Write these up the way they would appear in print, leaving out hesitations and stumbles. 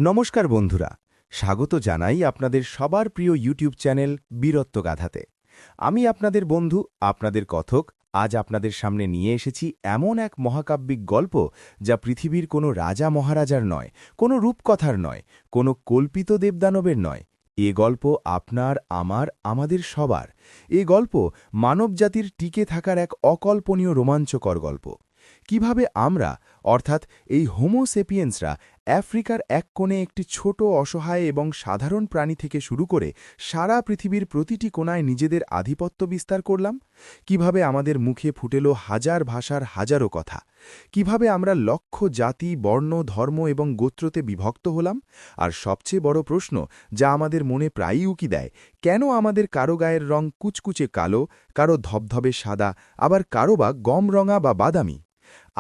নমস্কার বন্ধুরা, স্বাগত জানাই আপনাদের সবার প্রিয় ইউটিউব চ্যানেল বীরত্বগাথাতে। আমি আপনাদের বন্ধু, আপনাদের কথক। আজ আপনাদের সামনে নিয়ে এসেছি এমন এক মহাকাব্যিক গল্প, যা পৃথিবীর কোনো রাজা মহারাজার নয়, কোনো রূপকথার নয়, কোনো কল্পিত দেবদানবের নয়। এ গল্প আপনার, আমার, আমাদের সবার। এ গল্প মানবজাতির টিকে থাকার এক অকল্পনীয় রোমাঞ্চকর গল্প। কিভাবে আমরা, অর্থাৎ এই হোমো সেপিয়েন্সরা, আফ্রিকার এক কোণে একটি ছোট, অসহায় এবং সাধারণ প্রাণী থেকে শুরু করে সারা পৃথিবীর প্রতিটি কোণায় নিজেদের আধিপত্য বিস্তার করলাম। কিভাবে আমাদের মুখে ফুটেল হাজার ভাষার হাজারো কথা। কিভাবে আমরা লক্ষ জাতি, বর্ণ, ধর্ম এবং গোত্রতে বিভক্ত হলাম। আর সবচেয়ে বড় প্রশ্ন, যা আমাদের মনে প্রায়ই উকি দেয়, কেন আমাদের কারো গায়ের রং কুচকুচে কালো, কারো ধবধবে সাদা, আবার কারো বা গমরঙা বা বাদামি।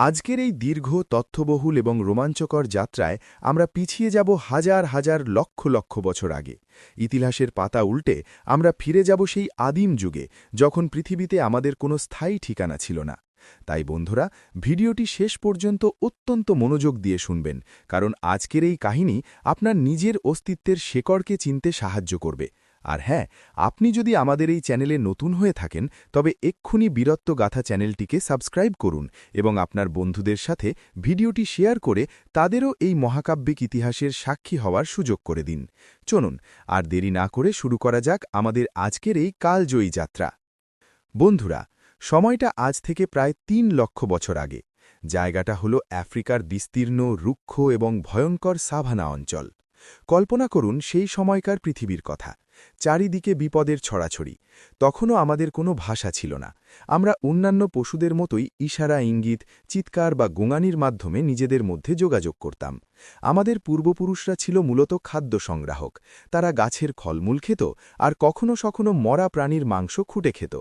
আজকের এই দীর্ঘ, তথ্যবহুল এবং রোমাঞ্চকর যাত্রায় আমরা পিছিয়ে যাব হাজার হাজার লক্ষ লক্ষ বছর আগে। ইতিহাসের পাতা উল্টে আমরা ফিরে যাব সেই আদিম যুগে, যখন পৃথিবীতে আমাদের কোনো স্থায়ী ঠিকানা ছিল না। তাই বন্ধুরা, ভিডিওটি শেষ পর্যন্ত অত্যন্ত মনোযোগ দিয়ে শুনবেন, কারণ আজকের এই কাহিনী আপনার নিজের অস্তিত্বের শেকড়কে চিনতে সাহায্য করবে। আর হ্যাঁ, আপনি যদি আমাদের এই চ্যানেলে নতুন হয়ে থাকেন, তবে এক্ষুনি বীরত্বগাথা চ্যানেলটিকে সাবস্ক্রাইব করুন এবং আপনার বন্ধুদের সাথে ভিডিওটি শেয়ার করে তাদেরও এই মহাকাব্যিক ইতিহাসের সাক্ষী হওয়ার সুযোগ করে দিন। চলুন, আর দেরি না করে শুরু করা যাক আমাদের আজকের এই কালজয়ী যাত্রা। বন্ধুরা, সময়টা আজ থেকে প্রায় ৩ লক্ষ বছর আগে। জায়গাটা হল আফ্রিকার বিস্তীর্ণ, রুক্ষ এবং ভয়ঙ্কর সাভানা অঞ্চল। কল্পনা করুন সেই সময়কার পৃথিবীর কথা। চারিদিকে বিপদের ছড়াছড়ি। তখনও আমাদের কোনো ভাষা ছিল না। আমরা অন্যান্য পশুদের মতোই ইশারা, ইঙ্গিত, চিৎকার বা গোঙানির মাধ্যমে নিজেদের মধ্যে যোগাযোগ করতাম। আমাদের পূর্বপুরুষরা ছিল মূলত খাদ্য সংগ্রাহক। তারা গাছের ফলমূল খেত আর কখনো কখনো মরা প্রাণীর মাংস খুঁটে খেত।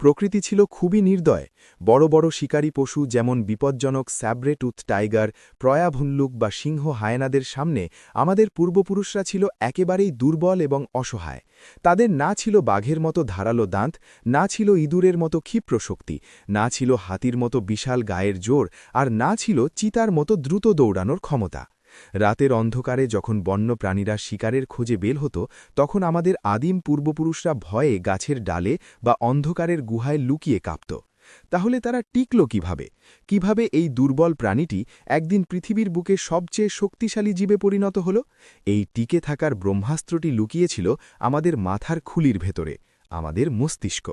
প্রকৃতি ছিল খুবই নির্দয়। বড় বড় শিকারী পশু যেমন বিপজ্জনক স্যাব্রেটুথ টাইগার, প্রয়াভল্লুক বা সিংহ হায়েনাদের সামনে আমাদের পূর্বপুরুষরা ছিল একেবারেই দুর্বল এবং অসহায়। তাদের না ছিল বাঘের মতো ধারালো দাঁত, না ছিল ইঁদুরের মতো ক্ষিপ্র শক্তি, না ছিল হাতির মতো বিশাল গায়ের জোর, আর না ছিল চিতার মতো দ্রুত দৌড়ানোর ক্ষমতা। রাতের অন্ধকারে যখন বন্য প্রাণীরা শিকারের খোঁজে বের হতো, তখন আমাদের আদিম পূর্বপুরুষরা ভয়ে গাছের ডালে বা অন্ধকারের গুহায় লুকিয়ে কাঁপত। তাহলে তারা টিকল কিভাবে? কিভাবে এই দুর্বল প্রাণীটি একদিন পৃথিবীর বুকে সবচেয়ে শক্তিশালী জীবে পরিণত হল? এই টিকে থাকার ব্রহ্মাস্ত্রটি লুকিয়েছিল আমাদের মাথার খুলির ভেতরে, আমাদের মস্তিষ্ক।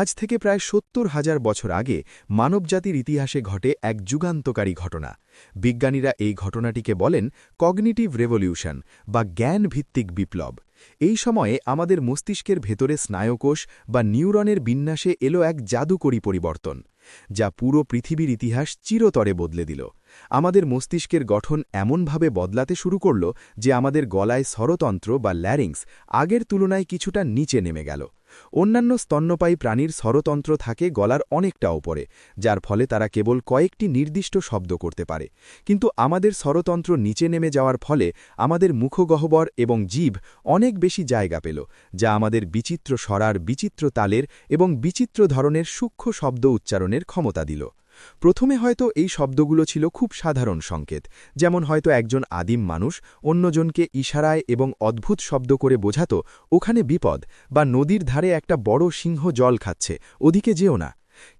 আজ থেকে প্রায় ৭০,০০০ বছর আগে মানবজাতির ইতিহাসে ঘটে এক যুগান্তকারী ঘটনা। বিজ্ঞানীরা এই ঘটনাটিকে বলেন কগনিটিভ রেভলিউশন বা জ্ঞানভিত্তিক বিপ্লব। এই সময়ে আমাদের মস্তিষ্কের ভেতরে স্নায়ুকোষ বা নিউরনের বিন্যাসে এলো এক জাদুকরী পরিবর্তন, যা পুরো পৃথিবীর ইতিহাস চিরতরে বদলে দিল। আমাদের মস্তিষ্কের গঠন এমনভাবে বদলাতে শুরু করল যে আমাদের গলায় স্বরতন্ত্র বা ল্যারিংস আগের তুলনায় কিছুটা নিচে নেমে গেল। অন্যান্য স্তন্যপায়ী প্রাণীর স্বরতন্ত্র থাকে গলার অনেকটা ওপরে, যার ফলে তারা কেবল কয়েকটি নির্দিষ্ট শব্দ করতে পারে। কিন্তু আমাদের স্বরতন্ত্র নিচে নেমে যাওয়ার ফলে আমাদের মুখগহ্বর এবং জিভ অনেক বেশি জায়গা পেল, যা আমাদের বিচিত্র স্বরার, বিচিত্র তালের এবং বিচিত্র ধরনের সূক্ষ্ম শব্দ উচ্চারণের ক্ষমতা দিল। প্রথমে হয়তো এই শব্দগুলো ছিল খুব সাধারণ সংকেত, যেমন হয়তো একজন আদিম মানুষ অন্যজনকে ইশারায় এবং অদ্ভুত শব্দ করে বোঝাত ওখানে বিপদ, বা নদীর ধারে একটা বড় সিংহ জল খাচ্ছে, ওদিকে যেও না।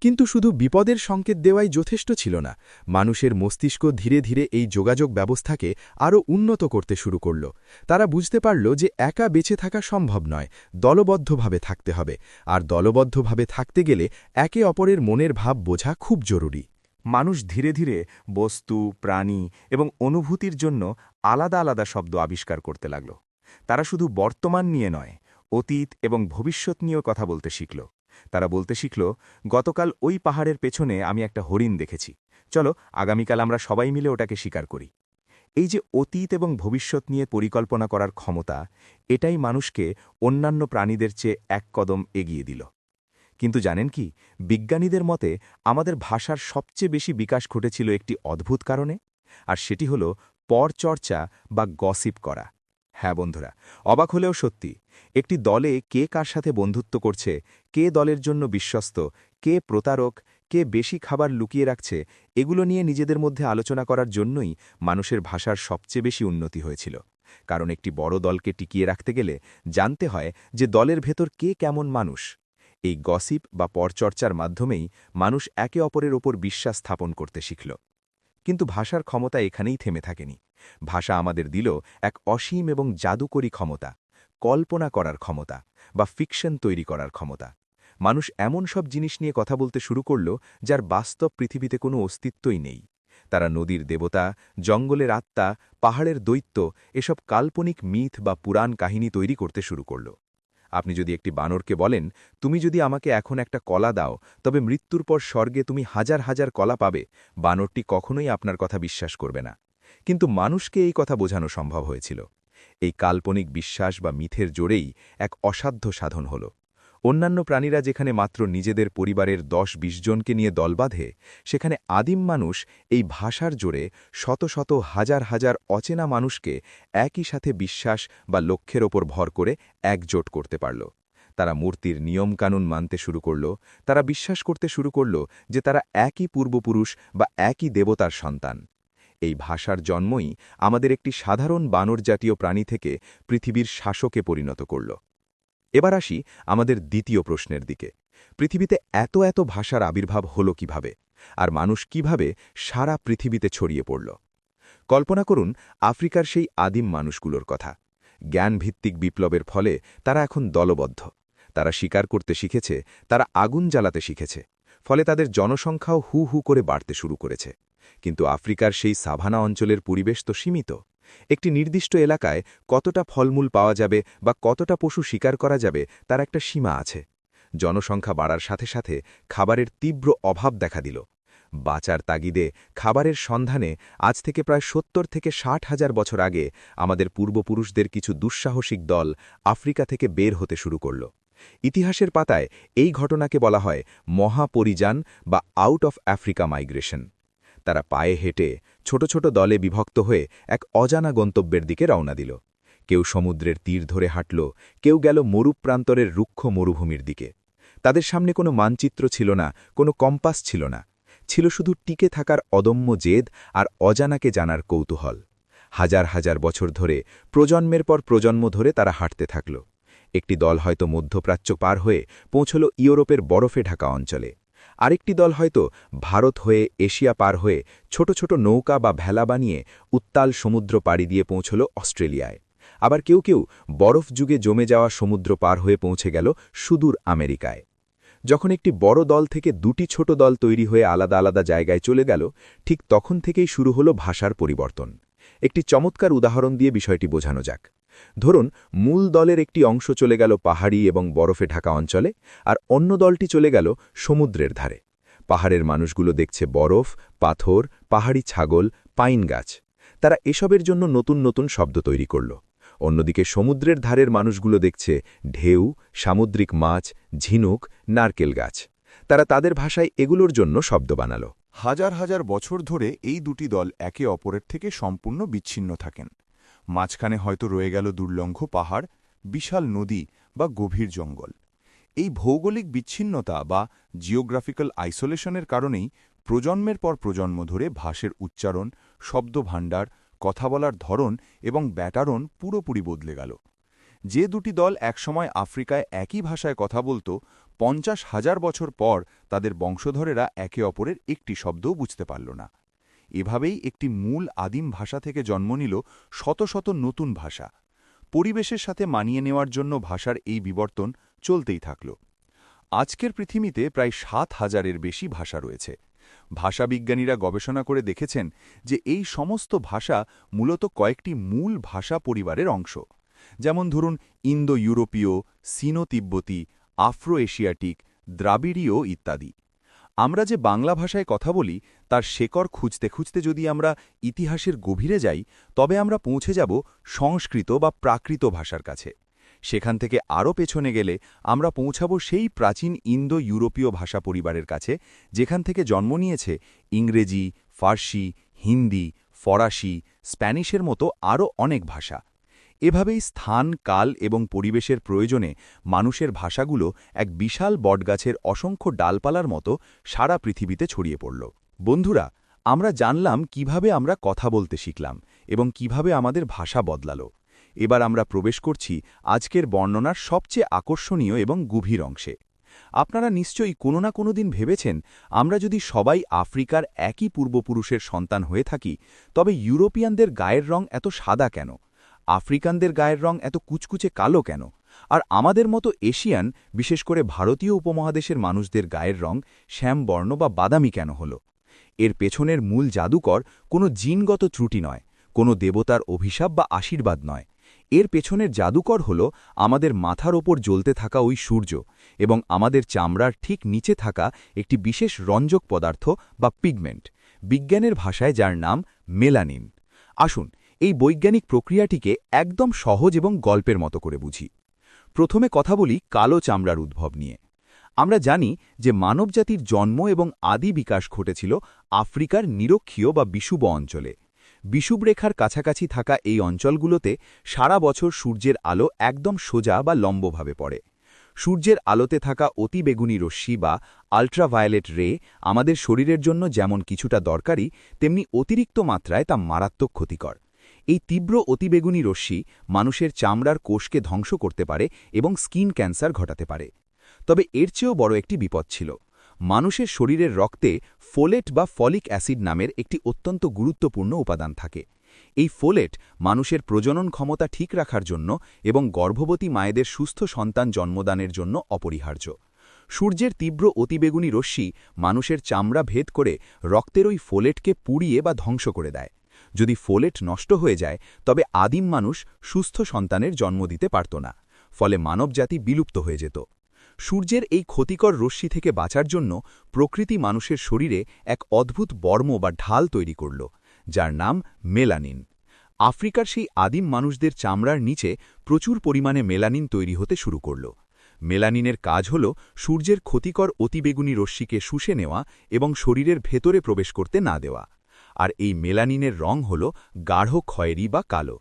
কিন্তু শুধু বিপদের সংকেত দেওয়াই যথেষ্ট ছিল না। মানুষের মস্তিষ্ক ধীরে ধীরে এই যোগাযোগ ব্যবস্থাকে আরও উন্নত করতে শুরু করল। তারা বুঝতে পারল যে একা বেঁচে থাকা সম্ভব নয়, দলবদ্ধভাবে থাকতে হবে, আর দলবদ্ধভাবে থাকতে গেলে একে অপরের মনের ভাব বোঝা খুব জরুরি। মানুষ ধীরে ধীরে বস্তু, প্রাণী এবং অনুভূতির জন্য আলাদা আলাদা শব্দ আবিষ্কার করতে লাগল। তারা শুধু বর্তমান নিয়ে নয়, অতীত এবং ভবিষ্যৎ নিয়েও কথা বলতে শিখল। তারা বলতে শিখল, গতকাল ওই পাহাড়ের পেছনে আমি একটা হরিণ দেখেছি, চলো আগামীকাল আমরা সবাই মিলে ওটাকে শিকার করি। এই যে অতীত এবং ভবিষ্যৎ নিয়ে পরিকল্পনা করার ক্ষমতা, এটাই মানুষকে অন্যান্য প্রাণীদের চেয়ে এক কদম এগিয়ে দিল। কিন্তু জানেন কি, বিজ্ঞানীদের মতে আমাদের ভাষার সবচেয়ে বেশি বিকাশ ঘটেছিল একটি অদ্ভুত কারণে, আর সেটি হল পরচর্চা বা গসিপ করা। হ্যাঁ বন্ধুরা, অবাক হলেও সত্যি, একটি দলে কে কার সাথে বন্ধুত্ব করছে, কে দলের জন্য বিশ্বস্ত, কে প্রতারক, কে বেশি খাবার লুকিয়ে রাখছে এগুলো নিয়ে নিজেদের মধ্যে আলোচনা করার জন্যই মানুষের ভাষার সবচেয়ে বেশি উন্নতি হয়েছিল। কারণ একটি বড় দলকে টিকিয়ে রাখতে গেলে জানতে হয় যে দলের ভেতর কে কেমন মানুষ। এই গসিপ বা পরচর্চার মাধ্যমেই মানুষ একে অপরের ওপর বিশ্বাস স্থাপন করতে শিখল। কিন্তু ভাষার ক্ষমতা এখানেই থেমে থাকেনি। ভাষা আমাদের দিল এক অসীম এবং জাদুকরী ক্ষমতা, কল্পনা করার ক্ষমতা বা ফিকশন তৈরি করার ক্ষমতা। মানুষ এমন সব জিনিস নিয়ে কথা বলতে শুরু করল যার বাস্তব পৃথিবীতে কোনো অস্তিত্বই নেই। তারা নদীর দেবতা, জঙ্গলের আত্মা, পাহাড়ের দৈত্য এসব কাল্পনিক মিথ বা পুরাণ কাহিনী তৈরি করতে শুরু করল। আপনি যদি একটি বানরকে বলেন, তুমি যদি আমাকে এখন একটা কলা দাও তবে মৃত্যুর পর স্বর্গে তুমি হাজার হাজার কলা পাবে, বানরটি কখনোই আপনার কথা বিশ্বাস করবে না। কিন্তু মানুষকে এই কথা বোঝানো সম্ভব হয়েছিল। এই কাল্পনিক বিশ্বাস বা মিথের জোরেই এক অসাধ্য সাধন হল। অন্যান্য প্রাণীরা যেখানে মাত্র নিজেদের পরিবারের ১০-২০ জনকে নিয়ে দল বাঁধে, সেখানে আদিম মানুষ এই ভাষার জোরে শত শত হাজার হাজার অচেনা মানুষকে একই সাথে বিশ্বাস বা লক্ষ্যের ওপর ভর করে একজোট করতে পারল। তারা মূর্তির নিয়মকানুন মানতে শুরু করল, তারা বিশ্বাস করতে শুরু করল যে তারা একই পূর্বপুরুষ বা একই দেবতার সন্তান। এই ভাষার জন্মই আমাদের একটি সাধারণ বানর জাতীয় প্রাণী থেকে পৃথিবীর শাসকে পরিণত করল। এবার আসি আমাদের দ্বিতীয় প্রশ্নের দিকে। পৃথিবীতে এত এত ভাষার আবির্ভাব হল কিভাবে, আর মানুষ কিভাবে সারা পৃথিবীতে ছড়িয়ে পড়ল? কল্পনা করুন আফ্রিকার সেই আদিম মানুষগুলোর কথা। জ্ঞানভিত্তিক বিপ্লবের ফলে তারা এখন দলবদ্ধ। তারা শিকার করতে শিখেছে, তারা আগুন জ্বালাতে শিখেছে। ফলে তাদের জনসংখ্যাও হু হু করে বাড়তে শুরু করেছে। কিন্তু আফ্রিকার সেই সাভানা অঞ্চলের পরিবেশ তো সীমিত। একটি নির্দিষ্ট এলাকায় কতটা ফলমূল পাওয়া যাবে বা কতটা পশু শিকার করা যাবে তার একটা সীমা আছে। জনসংখ্যা বাড়ার সাথে সাথে খাবারের তীব্র অভাব দেখা দিল। বাঁচার তাগিদে খাবারের সন্ধানে আজ থেকে প্রায় ৭০ থেকে ৬০ হাজার বছর আগে আমাদের পূর্বপুরুষদের কিছু দুঃসাহসিক দল আফ্রিকা থেকে বের হতে শুরু করল। ইতিহাসের পাতায় এই ঘটনাকে বলা হয় মহাপরিযান বা আউট অফ আফ্রিকা মাইগ্রেশন। তারা পায়ে হেঁটে ছোট ছোট দলে বিভক্ত হয়ে এক অজানা গন্তব্যের দিকে রওনা দিল। কেউ সমুদ্রের তীর ধরে হাঁটল, কেউ গেল মরুপ্রান্তরের রুক্ষ মরুভূমির দিকে। তাদের সামনে কোনো মানচিত্র ছিল না, কোনো কম্পাস ছিল না। ছিল শুধু টিকে থাকার অদম্য জেদ আর অজানাকে জানার কৌতূহল। হাজার হাজার বছর ধরে, প্রজন্মের পর প্রজন্ম ধরে তারা হাঁটতে থাকল। একটি দল হয়তো মধ্যপ্রাচ্য পার হয়ে পৌঁছল ইউরোপের বরফে ঢাকা অঞ্চলে। আরেকটি দল হয়তো ভারত হয়ে এশিয়া পার হয়ে ছোট ছোট নৌকা বা ভেলা বানিয়ে উত্তাল সমুদ্র পাড়ি দিয়ে পৌঁছল অস্ট্রেলিয়ায়। আবার কেউ কেউ বরফ যুগে জমে যাওয়া সমুদ্র পার হয়ে পৌঁছে গেল সুদূর আমেরিকায়। যখন একটি বড় দল থেকে দুটি ছোট দল তৈরি হয়ে আলাদা আলাদা জায়গায় চলে গেল, ঠিক তখন থেকেই শুরু হলো ভাষার পরিবর্তন। একটি চমৎকার উদাহরণ দিয়ে বিষয়টি বোঝানো যাক। ধরুন মূল দলের একটি অংশ চলে গেল পাহাড়ি এবং বরফে ঢাকা অঞ্চলে, আর অন্য দলটি চলে গেল সমুদ্রের ধারে। পাহাড়ের মানুষগুলো দেখছে বরফ, পাথর, পাহাড়ি ছাগল, পাইন গাছ। তারা এসবের জন্য নতুন নতুন শব্দ তৈরি করল। অন্যদিকে সমুদ্রের ধারের মানুষগুলো দেখছে ঢেউ, সামুদ্রিক মাছ, ঝিনুক, নারকেল গাছ। তারা তাদের ভাষায় এগুলোর জন্য শব্দ বানাল। হাজার হাজার বছর ধরে এই দুটি দল একে অপরের থেকে সম্পূর্ণ বিচ্ছিন্ন থাকেন। মাঝখানে হয়তো রয়ে গেল দুর্লঙ্ঘ পাহাড়, বিশাল নদী বা গভীর জঙ্গল। এই ভৌগোলিক বিচ্ছিন্নতা বা জিওগ্রাফিক্যাল আইসোলেশনের কারণেই প্রজন্মের পর প্রজন্ম ধরে ভাষার উচ্চারণ, শব্দভাণ্ডার, কথা বলার ধরন এবং ব্যাটারণ পুরোপুরি বদলে গেল। যে দুটি দল একসময় আফ্রিকায় একই ভাষায় কথা বলত, ৫০,০০০ বছর পর তাদের বংশধরেরা একে অপরের একটি শব্দও বুঝতে পারল না। এভাবেই একটি মূল আদিম ভাষা থেকে জন্ম নিল শত শত নতুন ভাষা। পরিবেশের সাথে মানিয়ে নেওয়ার জন্য ভাষার এই বিবর্তন চলতেই থাকল। আজকের পৃথিবীতে প্রায় ৭,০০০-এর বেশি ভাষা রয়েছে। ভাষাবিজ্ঞানীরা গবেষণা করে দেখেছেন যে এই সমস্ত ভাষা মূলত কয়েকটি মূল ভাষা পরিবারের অংশ। যেমন ধরুন ইন্দো ইউরোপীয়, সিনো তিব্বতী, আফ্রো এশিয়াটিক, দ্রাবিড়ীয় ইত্যাদি। আমরা যে বাংলা ভাষায় কথা বলি তার শেকড় খুঁজতে খুঁজতে যদি আমরা ইতিহাসের গভীরে যাই, তবে আমরা পৌঁছে যাব সংস্কৃত বা প্রাকৃত ভাষার কাছে। সেখান থেকে আরও পেছনে গেলে আমরা পৌঁছাব সেই প্রাচীন ইন্দো ইউরোপীয় ভাষা পরিবারের কাছে, যেখান থেকে জন্ম নিয়েছে ইংরেজি, ফার্সি, হিন্দি, ফরাসি, স্প্যানিশের মতো আরও অনেক ভাষা। এভাবেই স্থান, কাল এবং পরিবেশের প্রয়োজনে মানুষের ভাষাগুলো এক বিশাল বটগাছের অসংখ্য ডালপালার মতো সারা পৃথিবীতে ছড়িয়ে পড়ল। বন্ধুরা, আমরা জানলাম কিভাবে আমরা কথা বলতে শিখলাম এবং কিভাবে আমাদের ভাষা বদলালো। এবার আমরা প্রবেশ করছি আজকের বর্ণনার সবচেয়ে আকর্ষণীয় এবং গভীর অংশে। আপনারা নিশ্চয়ই কোনো না কোনো দিন ভেবেছেন, আমরা যদি সবাই আফ্রিকার একই পূর্বপুরুষের সন্তান হয়ে থাকি, তবে ইউরোপিয়ানদের গায়ের রং এত সাদা কেন? আফ্রিকানদের গায়ের রং এত কুচকুচে কালো কেন? আর আমাদের মতো এশিয়ান, বিশেষ করে ভারতীয় উপমহাদেশের মানুষদের গায়ের রং শ্যামবর্ণ বা বাদামি কেন হল? এর পেছনের মূল জাদুকর কোনো জিনগত ত্রুটি নয়, কোনো দেবতার অভিশাপ বা আশীর্বাদ নয়। এর পেছনের জাদুকর হল আমাদের মাথার ওপর জ্বলতে থাকা ওই সূর্য এবং আমাদের চামড়ার ঠিক নিচে থাকা একটি বিশেষ রঞ্জক পদার্থ বা পিগমেন্ট, বিজ্ঞানের ভাষায় যার নাম মেলানিন। আসুন এই বৈজ্ঞানিক প্রক্রিয়াটিকে একদম সহজ এবং গল্পের মতো করে বুঝি। প্রথমে কথা বলি কালো চামড়ার উদ্ভব নিয়ে। আমরা জানি যে মানবজাতির জন্ম এবং আদি বিকাশ ঘটেছিল আফ্রিকার নিরক্ষীয় বা বিষুব অঞ্চলে। বিষুবরেখার কাছাকাছি থাকা এই অঞ্চলগুলোতে সারা বছর সূর্যের আলো একদম সোজা বা লম্বভাবে পড়ে। সূর্যের আলোতে থাকা অতিবেগুনি রশ্মি বা আল্ট্রাভায়োলেট রে আমাদের শরীরের জন্য যেমন কিছুটা দরকারি, তেমনি অতিরিক্ত মাত্রায় তা মারাত্মক ক্ষতিকর। এই তীব্র অতিবেগুনি রশ্মি মানুষের চামড়ার কোষকে ধ্বংস করতে পারে এবং স্কিন ক্যান্সার ঘটাতে পারে। তবে এর চেয়েও বড় একটি বিপদ ছিল। মানুষের শরীরের রক্তে ফোলেট বা ফলিক অ্যাসিড নামের একটি অত্যন্ত গুরুত্বপূর্ণ উপাদান থাকে। এই ফোলেট মানুষের প্রজনন ক্ষমতা ঠিক রাখার জন্য এবং গর্ভবতী মায়েদের সুস্থ সন্তান জন্মদানের জন্য অপরিহার্য। সূর্যের তীব্র অতিবেগুনি রশ্মি মানুষের চামড়া ভেদ করে রক্তের ওই ফোলেটকে পুড়িয়ে বা ধ্বংস করে দেয়। যদি ফোলেট নষ্ট হয়ে যায়, তবে আদিম মানুষ সুস্থ সন্তানের জন্ম দিতে পারত না, ফলে মানবজাতি বিলুপ্ত হয়ে যেত। সূর্যের এই ক্ষতিকর রশ্মি থেকে বাঁচার জন্য প্রকৃতি মানুষের শরীরে এক অদ্ভুত বর্ম বা ঢাল তৈরি করল, যার নাম মেলানিন। আফ্রিকার সেই আদিম মানুষদের চামড়ার নিচে প্রচুর পরিমাণে মেলানিন তৈরি হতে শুরু করল। মেলানিনের কাজ হল সূর্যের ক্ষতিকর অতিবেগুনি রশ্মিকে শুষে নেওয়া এবং শরীরের ভেতরে প্রবেশ করতে না দেওয়া। আর এই মেলানিনের রং হল গাঢ় খয়েরি বা কালো।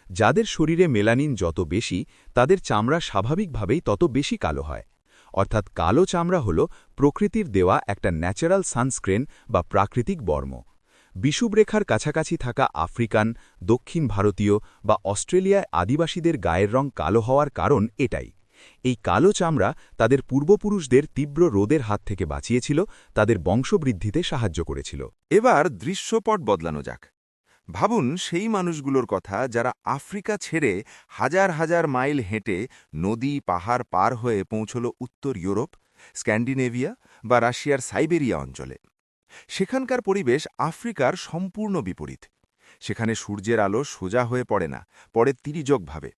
যাদের শরীরে মেলানিন যত বেশি, তাদের চামড়া স্বাভাবিকভাবেই তত বেশি কালো হয়। অর্থাৎ কালো চামড়া হল প্রকৃতির দেওয়া একটা ন্যাচারাল সানস্ক্রিন বা প্রাকৃতিক বর্ম। বিষুবরেখার কাছাকাছি থাকা আফ্রিকান, দক্ষিণ ভারতীয় বা অস্ট্রেলিয়ায় আদিবাসীদের গায়ের রং কালো হওয়ার কারণ এটাই। এই কালো চামড়া তাদের পূর্বপুরুষদের তীব্র রোদের হাত থেকে বাঁচিয়েছিল, তাদের বংশবৃদ্ধিতে সাহায্য করেছিল। এবার দৃশ্যপট বদলানো যাক। ভাবুন সেই মানুষগুলোর কথা যারা আফ্রিকা ছেড়ে হাজার হাজার মাইল হেঁটে নদী পাহাড় পার হয়ে পৌঁছল উত্তর ইউরোপ, স্ক্যান্ডিনেভিয়া বা রাশিয়ার সাইবেরিয়া অঞ্চলে। সেখানকার পরিবেশ আফ্রিকার সম্পূর্ণ বিপরীত। সেখানে সূর্যের আলো সোজা হয়ে পড়ে না, পড়ে তির্যকভাবে।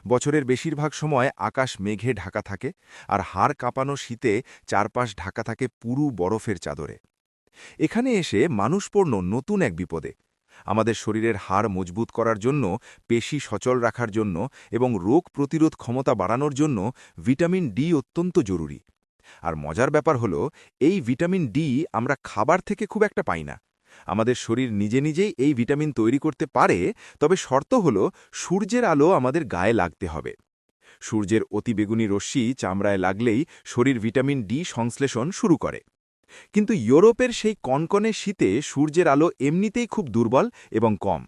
বছরের বেশিরভাগ সময় আকাশ মেঘে ঢাকা থাকে, আর হাড় কাঁপানো শীতে চারপাশ ঢাকা থাকে পুরু বরফের চাদরে। এখানে এসে মানুষ পড়ল নতুন এক বিপদে। আমাদের শরীরের হাড় মজবুত করার জন্য, পেশি সচল রাখার জন্য এবং রোগ প্রতিরোধ ক্ষমতা বাড়ানোর জন্য ভিটামিন ডি অত্যন্ত জরুরি। আর মজার ব্যাপার হলো, এই ভিটামিন ডি আমরা খাবার থেকে খুব একটা পাই না। আমাদের শরীর নিজে নিজেই এই ভিটামিন তৈরি করতে পারে, তবে শর্ত হলো সূর্যের আলো আমাদের গায়ে লাগতে হবে। সূর্যের অতিবেগুনি রশ্মি চামড়ায় লাগলেই শরীর ভিটামিন ডি সংশ্লেষণ শুরু করে। কিন্তু ইউরোপের সেই কনকনে শীতে সূর্যের আলো এমনিতেই খুব দুর্বল এবং কম।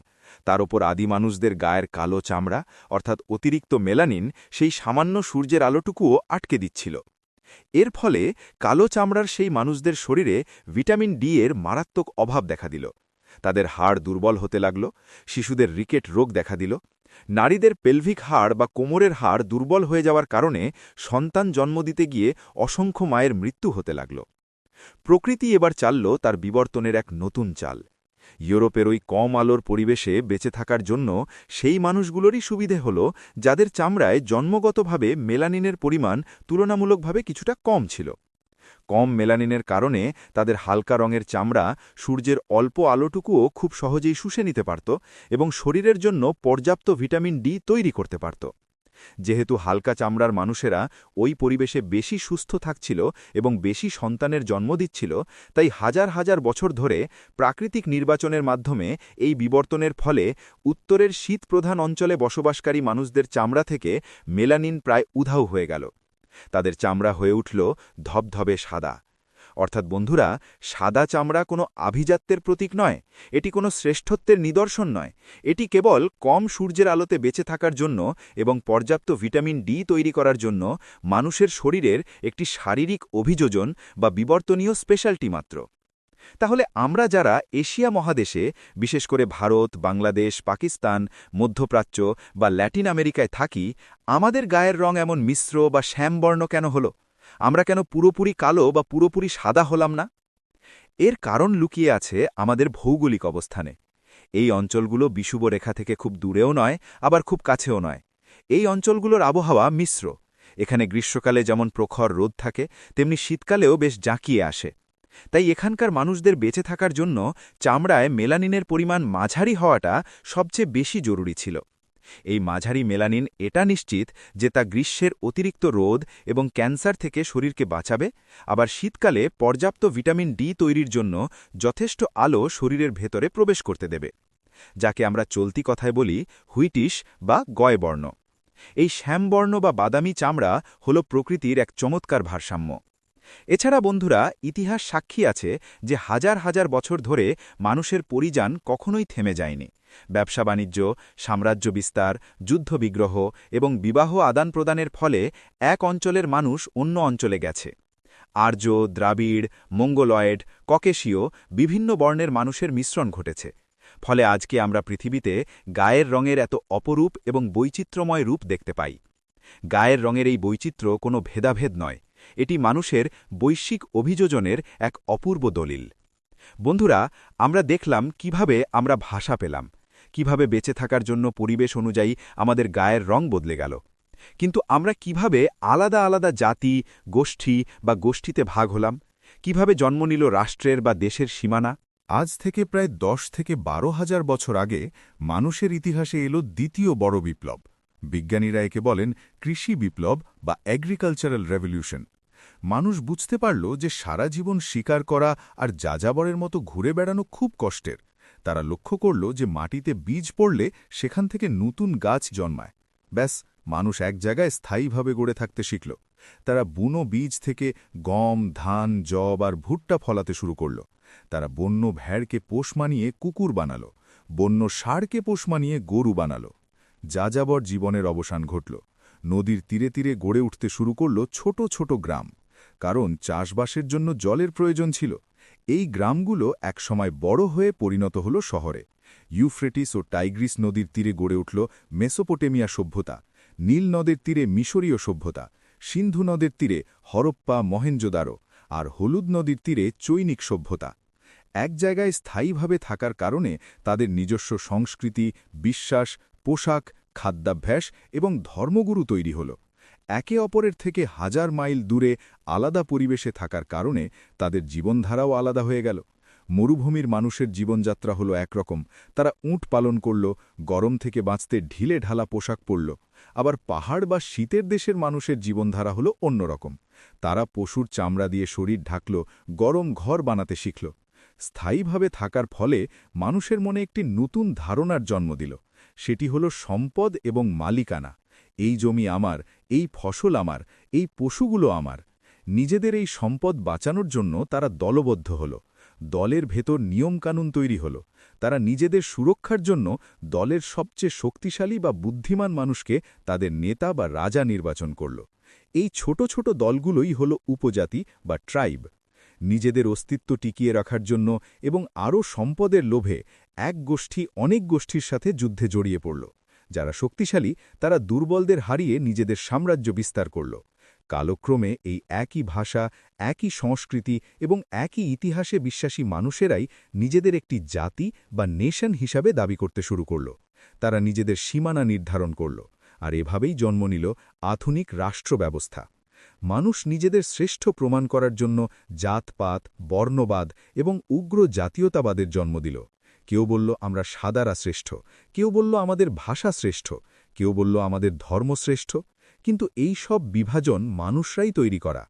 তার ওপর আদি মানুষদের গায়ের কালো চামড়া, অর্থাৎ অতিরিক্ত মেলানিন, সেই সামান্য সূর্যের আলোটুকুও আটকে দিচ্ছিল। এর ফলে কালো চামড়ার সেই মানুষদের শরীরে ভিটামিন ডি এর মারাত্মক অভাব দেখা দিল। তাদের হাড় দুর্বল হতে লাগল, শিশুদের রিকেট রোগ দেখা দিল। নারীদের পেলভিক হাড় বা কোমরের হাড় দুর্বল হয়ে যাওয়ার কারণে সন্তান জন্ম দিতে গিয়ে অসংখ্য মায়ের মৃত্যু হতে লাগল। প্রকৃতি এবার চালল তার বিবর্তনের এক নতুন চাল। ইউরোপের ওই কম আলোর পরিবেশে বেঁচে থাকার জন্য সেই মানুষগুলোরই সুবিধে হল যাদের চামড়ায় জন্মগতভাবে মেলানিনের পরিমাণ তুলনামূলকভাবে কিছুটা কম ছিল। কম মেলানিনের কারণে তাদের হালকা রঙের চামড়া সূর্যের অল্প আলোটুকুও খুব সহজেই শুষে নিতে পারত এবং শরীরের জন্য পর্যাপ্ত ভিটামিন ডি তৈরি করতে পারত। যেহেতু হালকা চামড়ার মানুষেরা ওই পরিবেশে বেশি সুস্থ থাকছিল এবং বেশি সন্তানের জন্ম দিচ্ছিল, তাই হাজার হাজার বছর ধরে প্রাকৃতিক নির্বাচনের মাধ্যমে এই বিবর্তনের ফলে উত্তরের শীতপ্রধান অঞ্চলে বসবাসকারী মানুষদের চামড়া থেকে মেলানিন প্রায় উধাও হয়ে গেল। তাদের চামড়া হয়ে উঠল ধবধবে সাদা। অর্থাৎ বন্ধুরা, সাদা চামড়া কোনো আভিজাত্যের প্রতীক নয়, এটি কোনো শ্রেষ্ঠত্বের নিদর্শন নয়, এটি কেবল কম সূর্যের আলোতে বেঁচে থাকার জন্য এবং পর্যাপ্ত ভিটামিন ডি তৈরি করার জন্য মানুষের শরীরের একটি শারীরিক অভিযোজন বা বিবর্তনীয় স্পেশালটি মাত্র। তাহলে আমরা যারা এশিয়া মহাদেশে, বিশেষ করে ভারত, বাংলাদেশ, পাকিস্তান, মধ্যপ্রাচ্য বা ল্যাটিন আমেরিকায় থাকি, আমাদের গায়ের রং এমন মিশ্র বা শ্যামবর্ণ কেন হলো? আমরা কেন পুরোপুরি কালো বা পুরোপুরি সাদা হলাম না? এর কারণ লুকিয়ে আছে আমাদের ভৌগোলিক অবস্থানে। এই অঞ্চলগুলো বিষুব রেখা থেকে খুব দূরেও নয়, আবার খুব কাছেও নয়। এই অঞ্চলগুলোর আবহাওয়া মিশ্র। এখানে গ্রীষ্মকালে যেমন প্রখর রোদ থাকে, তেমনি শীতকালেও বেশ জাঁকিয়ে আসে। তাই এখানকার মানুষদের বেঁচে থাকার জন্য চামড়ায় মেলানিনের পরিমাণ মাঝারি হওয়াটা সবচেয়ে বেশি জরুরি ছিল। এই মাঝারি মেলানিন এটা নিশ্চিত যে তা গ্রীষ্মের অতিরিক্ত রোদ এবং ক্যান্সার থেকে শরীরকে বাঁচাবে, আবার শীতকালে পর্যাপ্ত ভিটামিন ডি তৈরির জন্য যথেষ্ট আলো শরীরের ভেতরে প্রবেশ করতে দেবে, যাকে আমরা চলতি কথায় বলি হুইটিশ বা গয়বর্ণ। এই শ্যামবর্ণ বা বাদামি চামড়া হল প্রকৃতির এক চমৎকার ভারসাম্য। এছাড়া বন্ধুরা, ইতিহাস সাক্ষী আছে যে হাজার হাজার বছর ধরে মানুষের পরিযান কখনোই থেমে যায়নি। ব্যবসা বাণিজ্য, সাম্রাজ্য বিস্তার, যুদ্ধবিগ্রহ এবং বিবাহ আদান প্রদানের ফলে এক অঞ্চলের মানুষ অন্য অঞ্চলে গেছে। আর্য, দ্রাবিড়, মঙ্গোলয়েড, ককেশীয় বিভিন্ন বর্ণের মানুষের মিশ্রণ ঘটেছে। ফলে আজকে আমরা পৃথিবীতে গায়ের রঙের এত অপরূপ এবং বৈচিত্র্যময় রূপ দেখতে পাই। গায়ের রঙের এই বৈচিত্র্য কোনো ভেদাভেদ নয়, এটি মানুষের বৈশ্বিক অভিযোজনের এক অপূর্ব দলিল। বন্ধুরা, আমরা দেখলাম কিভাবে আমরা ভাষা পেলাম, কিভাবে বেঁচে থাকার জন্য পরিবেশ অনুযায়ী আমাদের গায়ের রং বদলে গেল। কিন্তু আমরা কিভাবে আলাদা আলাদা জাতি, গোষ্ঠী বা গোষ্ঠীতে ভাগ হলাম? কিভাবে জন্ম নিল রাষ্ট্রের বা দেশের সীমানা? আজ থেকে প্রায় 10 থেকে 12,000 বছর আগে মানুষের ইতিহাসে এলো দ্বিতীয় বড় বিপ্লব। বিজ্ঞানীরা একে বলেন কৃষি বিপ্লব বা এগ্রিকালচারাল রেভলিউশন। মানুষ বুঝতে পারল যে সারা জীবন শিকার করা আর যাযাবরের মতো ঘুরে বেড়ানো খুব কষ্টের। তারা লক্ষ্য করল যে মাটিতে বীজ পড়লে সেখান থেকে নতুন গাছ জন্মায়। ব্যাস, মানুষ এক জায়গায় স্থায়ীভাবে গড়ে থাকতে শিখল। তারা বুনো বীজ থেকে গম, ধান, যব আর ভুট্টা ফলাতে শুরু করল। তারা বন্য ভেড়কে পোষ মানিয়ে কুকুর বানাল, বন্য ষাঁড়কে পোষ মানিয়ে গরু বানাল। যাযাবর জীবনের অবসান ঘটল। নদীর তীরে তীরে গড়ে উঠতে শুরু করল ছোট ছোট গ্রাম, কারণ চাষবাসের জন্য জলের প্রয়োজন ছিল। এই গ্রামগুলো একসময় বড় হয়ে পরিণত হল শহরে। ইউফ্রেটিস ও টাইগ্রিস নদীর তীরে গড়ে উঠল মেসোপটেমিয়া সভ্যতা, নীল নদের তীরে মিশরীয় সভ্যতা, সিন্ধু নদের তীরে হরপ্পা, মহেঞ্জোদারো, আর হলুদ নদীর তীরে চৈনিক সভ্যতা। এক জায়গায় স্থায়ীভাবে থাকার কারণে তাদের নিজস্ব সংস্কৃতি, বিশ্বাস, পোশাক, খাদ্যাভ্যাস এবং ধর্মগুরু তৈরি হল। একে অপরের থেকে হাজার মাইল দূরে আলাদা পরিবেশে থাকার কারণে তাদের জীবনধারাও আলাদা হয়ে গেল। মরুভূমির মানুষের জীবনযাত্রা হলো একরকম, তারা উট পালন করল, গরম থেকে বাঁচতে ঢিলে ঢালা পোশাক পরল। আবার পাহাড় বা শীতের দেশের মানুষের জীবনধারা হলো অন্যরকম। তারা পশুর চামড়া দিয়ে শরীর ঢাকল, গরম ঘর বানাতে শিখল। স্থায়ীভাবে থাকার ফলে মানুষের মনে একটি নতুন ধারণার জন্ম দিল। সেটি হলো সম্পদ এবং মালিকানা। এই জমি আমার, এই ফসল আমার, এই পশুগুলো আমার। নিজেদের এই সম্পদ বাঁচানোর জন্য তারা দলবদ্ধ হল। দলের ভেতর নিয়মকানুন তৈরি হল। তারা নিজেদের সুরক্ষার জন্য দলের সবচেয়ে শক্তিশালী বা বুদ্ধিমান মানুষকে তাদের নেতা বা রাজা নির্বাচন করল। এই ছোট ছোট দলগুলোই হল উপজাতি বা ট্রাইব। নিজেদের অস্তিত্ব টিকিয়ে রাখার জন্য এবং আরও সম্পদের লোভে এক গোষ্ঠী অনেক গোষ্ঠীর সাথে যুদ্ধে জড়িয়ে পড়ল। যারা শক্তিশালী তারা দুর্বলদের হারিয়ে নিজেদের সাম্রাজ্য বিস্তার করল। কালক্রমে এই একই ভাষা, একই সংস্কৃতি এবং একই ইতিহাসে বিশ্বাসী মানুষেরাই নিজেদের একটি জাতি বা নেশন হিসাবে দাবি করতে শুরু করল। তারা নিজেদের সীমানা নির্ধারণ করল, আর এভাবেই জন্ম নিল আধুনিক রাষ্ট্র ব্যবস্থা। মানুষ নিজেদের শ্রেষ্ঠ প্রমাণ করার জন্য জাতপাত, বর্ণবাদ এবং উগ্র জাতীয়তাবাদের জন্ম দিল। কেউ বলল আমরা সাদারা শ্রেষ্ঠ, কেউ বলল আমাদের ভাষা শ্রেষ্ঠ, কেউ বলল আমাদের ধর্ম শ্রেষ্ঠ। কিন্তু এই সব বিভাজন মানুষরাই তৈরি করা।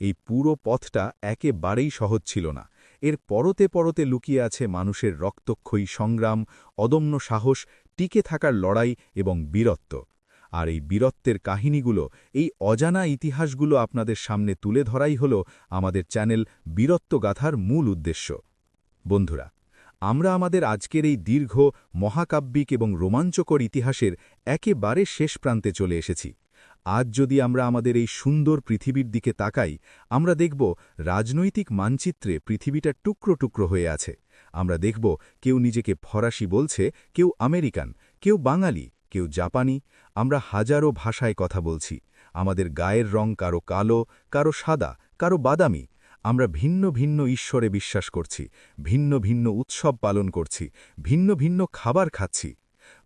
এই পুরো পথটা একেবারেই সহজ ছিল না। এর পরতে পরতে লুকিয়ে আছে মানুষের রক্তক্ষয়ী সংগ্রাম, অদম্য সাহস, টিকে থাকার লড়াই এবং বীরত্ব। আর এই বীরত্বের কাহিনীগুলো, এই অজানা ইতিহাসগুলো আপনাদের সামনে তুলে ধরাই হল আমাদের চ্যানেল বীরত্বগাথার মূল উদ্দেশ্য। বন্ধুরা, আমরা আমাদের আজকের এই দীর্ঘ, মহাকাব্যিক এবং রোমাঞ্চকর ইতিহাসের একেবারে শেষ প্রান্তে চলে এসেছি। আজ যদি আমরা আমাদের এই সুন্দর পৃথিবীর দিকে তাকাই, আমরা দেখব রাজনৈতিক মানচিত্রে পৃথিবীটা টুকরো টুকরো হয়ে আছে। আমরা দেখব কেউ নিজেকে ফরাসি বলছে, কেউ আমেরিকান, কেউ বাঙালি, কেউ জাপানি। আমরা হাজারো ভাষায় কথা বলছি। আমাদের গায়ের রং কারো কালো, কারো সাদা, কারো বাদামি। আমরা ভিন্ন ভিন্ন ঈশ্বরে বিশ্বাস করছি, ভিন্ন ভিন্ন উৎসব পালন করছি, ভিন্ন ভিন্ন খাবার খাচ্ছি।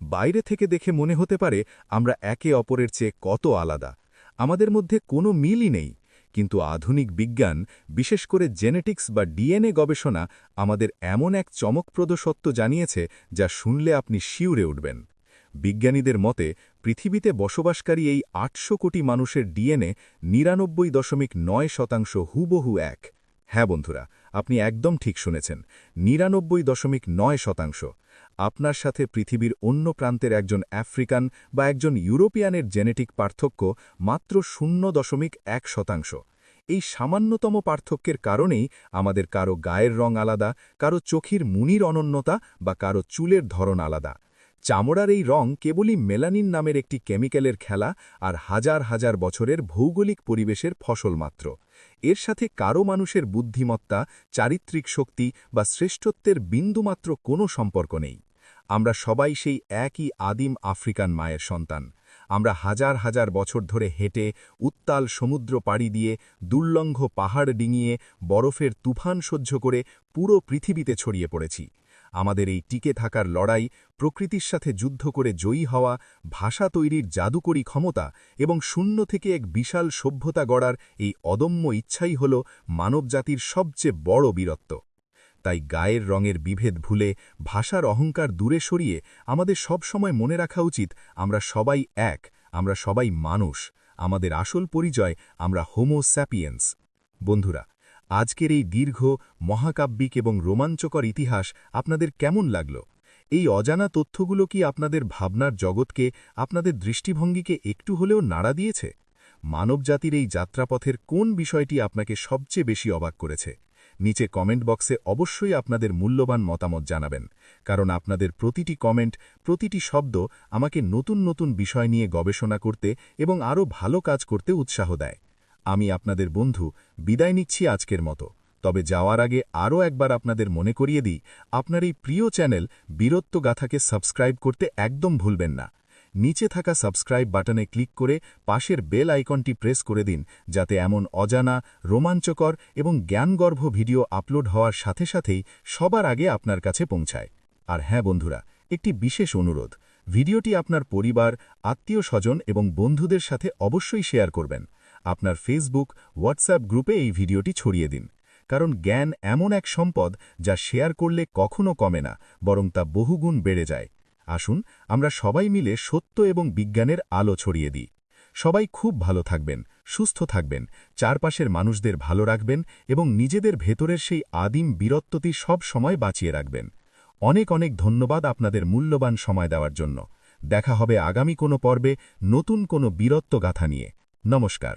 বাইরে থেকে দেখে মনে হতে পারে আমরা একে অপরের চেয়ে কত আলাদা, আমাদের মধ্যে কোনো মিলই নেই। কিন্তু আধুনিক বিজ্ঞান, বিশেষ করে জেনেটিক্স বা ডিএনএ গবেষণা আমাদের এমন এক চমকপ্রদ সত্য জানিয়েছে যা শুনলে আপনি শিউরে উঠবেন। বিজ্ঞানীদের মতে পৃথিবীতে বসবাসকারী এই ৮০০ কোটি মানুষের ডিএনএ ৯৯.৯% হুবহু এক। হ্যাঁ বন্ধুরা, আপনি একদম ঠিক শুনেছেন, ৯৯.৯%। আপনার সাথে পৃথিবীর অন্য প্রান্তের একজন আফ্রিকান বা একজন ইউরোপিয়ানের জেনেটিক পার্থক্য মাত্র ০.১%। এই সামান্যতম পার্থক্যের কারণেই আমাদের কারো গায়ের রং আলাদা, কারো চোখের মুনির অনন্যতা বা কারো চুলের ধরন আলাদা। চামড়ার এই রং কেবলই মেলানিন নামের একটি কেমিক্যালের খেলা আর হাজার হাজার বছরের ভৌগোলিক পরিবেশের ফসল মাত্র। এর সাথে কারো মানুষের বুদ্ধিমত্তা, চারিত্রিক শক্তি বা শ্রেষ্ঠত্বের বিন্দুমাত্র কোনো সম্পর্ক নেই। আমরা সবাই সেই একই আদিম আফ্রিকান মায়ের সন্তান। আমরা হাজার হাজার বছর ধরে হেঁটে, উত্তাল সমুদ্র পাড়ি দিয়ে, দুর্লঙ্ঘ পাহাড় ডিঙিয়ে, বরফের তুফান সহ্য করে পুরো পৃথিবীতে ছড়িয়ে পড়েছি। আমাদের এই টিকে থাকার লড়াই, প্রকৃতির সাথে যুদ্ধ করে জয়ী হওয়া, ভাষা তৈরির জাদুকরী ক্ষমতা এবং শূন্য থেকে এক বিশাল সভ্যতা গড়ার এই অদম্য ইচ্ছাই হল মানবজাতির সবচেয়ে বড় বীরত্ব। তাই গায়ের রঙের বিভেদ ভুলে, ভাষার অহংকার দূরে সরিয়ে আমাদের সব সময় মনে রাখা উচিত আমরা সবাই এক, আমরা সবাই মানুষ। আমাদের আসল পরিচয় আমরা হোমো স্যাপিয়েন্স। বন্ধুরা, আজকের এই দীর্ঘ, মহাকাব্যিক এবং রোমাঞ্চকর ইতিহাস আপনাদের কেমন লাগল? এই অজানা তথ্যগুলো কি আপনাদের ভাবনার জগৎকে, আপনাদের দৃষ্টিভঙ্গিকে একটু হলেও নাড়া দিয়েছে? মানবজাতির এই যাত্রাপথের কোন বিষয়টি আপনাকে সবচেয়ে বেশি অবাক করেছে? নিচে কমেন্ট বক্সে অবশ্যই আপনাদের মূল্যবান মতামত জানাবেন, কারণ আপনাদের প্রতিটি কমেন্ট, প্রতিটি শব্দ আমাকে নতুন নতুন বিষয় নিয়ে গবেষণা করতে এবং আরও ভালো কাজ করতে উৎসাহ দেয়। আমি আপনাদের বন্ধু বিদায় নিচ্ছি আজকের মতো। তবে যাওয়ার আগে আরও একবার আপনাদের মনে করিয়ে দিই, আপনার এই প্রিয় চ্যানেল বীরত্বগাথাকে সাবস্ক্রাইব করতে একদম ভুলবেন না। নিচে থাকা সাবস্ক্রাইব বাটনে ক্লিক করে পাশের বেল আইকনটি প্রেস করে দিন, যাতে এমন অজানা, রোমাঞ্চকর এবং জ্ঞানগর্ভ ভিডিও আপলোড হওয়ার সাথে সাথেই সবার আগে আপনার কাছে পৌঁছায়। আর হ্যাঁ বন্ধুরা, একটি বিশেষ অনুরোধ, ভিডিওটি আপনার পরিবার, আত্মীয় স্বজন এবং বন্ধুদের সাথে অবশ্যই শেয়ার করবেন। আপনার ফেসবুক, হোয়াটসঅ্যাপ গ্রুপে এই ভিডিওটি ছড়িয়ে দিন, কারণ জ্ঞান এমন এক সম্পদ যা শেয়ার করলে কখনো কমে না, বরং তা বহুগুণ বেড়ে যায়। আসুন আমরা সবাই মিলে সত্য এবং বিজ্ঞানের আলো ছড়িয়ে দিই। সবাই খুব ভালো থাকবেন, সুস্থ থাকবেন, চারপাশের মানুষদের ভালো রাখবেন এবং নিজেদের ভেতরের সেই আদিম বীরত্বটি সব সময় বাঁচিয়ে রাখবেন। অনেক অনেক ধন্যবাদ আপনাদের মূল্যবান সময় দেওয়ার জন্য। দেখা হবে আগামী কোনো পর্বে নতুন কোনো বীরত্বগাথা নিয়ে। নমস্কার।